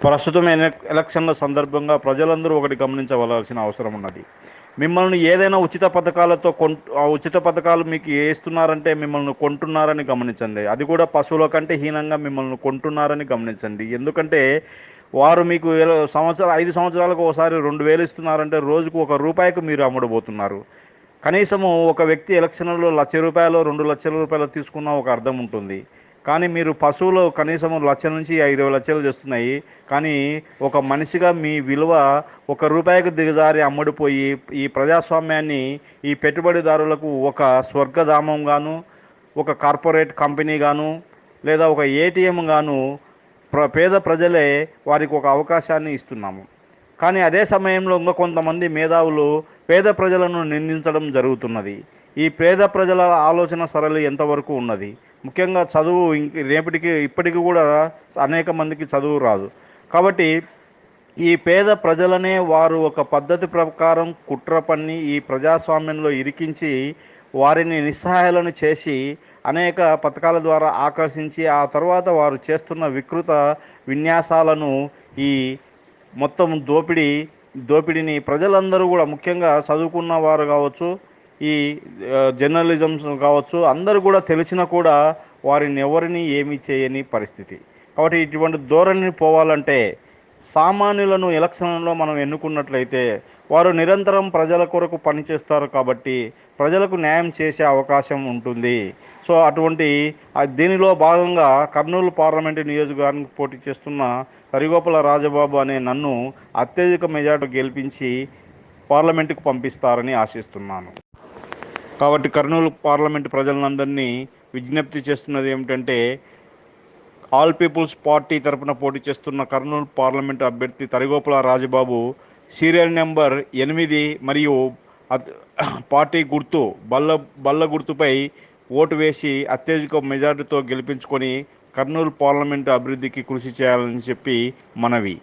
ప్రస్తుతం ఎలక్షన్ల సందర్భంగా ప్రజలందరూ ఒకటి గమనించవలసిన అవసరం ఉన్నది. మిమ్మల్ని ఏదైనా ఉచిత పథకాలు మీకు వేస్తున్నారంటే మిమ్మల్ని కొంటున్నారని గమనించండి. అది కూడా పశువుల కంటే హీనంగా మిమ్మల్ని కొంటున్నారని గమనించండి. ఎందుకంటే వారు మీకు 5 సంవత్సరాలకు ఒకసారి 2,000 ఇస్తున్నారంటే రోజుకు ₹1 మీరు అమ్ముడుపోతున్నారు. కనీసము ఒక వ్యక్తి ఎలక్షన్లలో ₹1,00,000 ₹2,00,000 తీసుకున్న ఒక అర్థం ఉంటుంది. కానీ మీరు పశువులు కనీసం 1,00,000 నుంచి 5,000,000 చేస్తున్నాయి. కానీ ఒక మనిషిగా మీ విలువ ₹1కి దిగజారి అమ్ముడుపోయి ఈ ప్రజాస్వామ్యాన్ని ఈ పెట్టుబడిదారులకు ఒక స్వర్గధామంగాను, ఒక కార్పొరేట్ కంపెనీగాను, లేదా ఒక ఏటీఎం గాను పేద ప్రజలే వారికి ఒక అవకాశాన్ని ఇస్తున్నాము. కానీ అదే సమయంలో కొంతమంది మేధావులు పేద ప్రజలను నిందించడం జరుగుతున్నది. ఈ పేద ప్రజల ఆలోచన సరళి ఎంతవరకు ఉన్నది? ముఖ్యంగా చదువు ఇప్పటికీ కూడా అనేక మందికి చదువు రాదు. కాబట్టి ఈ పేద ప్రజలనే వారు ఒక పద్ధతి ప్రకారం కుట్ర పన్ని ఈ ప్రజాస్వామ్యంలో ఇరికించి వారిని నిస్సహాయాలను చేసి అనేక పథకాల ద్వారా ఆకర్షించి ఆ తర్వాత వారు చేస్తున్న వికృత విన్యాసాలను ఈ మొత్తం దోపిడీని ప్రజలందరూ కూడా ముఖ్యంగా చదువుకున్న వారు కావచ్చు, ఈ జర్నలిజమ్స్ కావచ్చు, అందరూ కూడా తెలిసినా కూడా వారిని ఎవరిని ఏమీ చేయని పరిస్థితి. కాబట్టి ఇటువంటి ధోరణిని పోవాలంటే సామాన్యులను ఎలక్షన్లలో మనం ఎన్నుకున్నట్లయితే వారు నిరంతరం ప్రజల కొరకు పనిచేస్తారు కాబట్టి ప్రజలకు న్యాయం చేసే అవకాశం ఉంటుంది. సో దీనిలో భాగంగా కర్నూలు పార్లమెంటు నియోజకవర్గానికి పోటీ చేస్తున్న తరిగొప్పల రాజబాబు అనే నన్ను అత్యధిక మెజార్టీ గెలిపించి పార్లమెంటుకు పంపిస్తారని ఆశిస్తున్నాను. కాబట్టి కర్నూలు పార్లమెంటు ప్రజలందరినీ విజ్ఞప్తి చేస్తున్నది ఏమిటంటే, ఆల్ పీపుల్స్ పార్టీ తరపున పోటీ చేస్తున్న కర్నూలు పార్లమెంటు అభ్యర్థి తరిగొప్పల రాజబాబు సీరియల్ నెంబర్ 8 మరియు పార్టీ గుర్తు బల్ల గుర్తుపై ఓటు వేసి అత్యధిక మెజార్టీతో గెలిపించుకొని కర్నూలు పార్లమెంటు అభివృద్ధికి కృషి చేయాలని చెప్పి మనవి.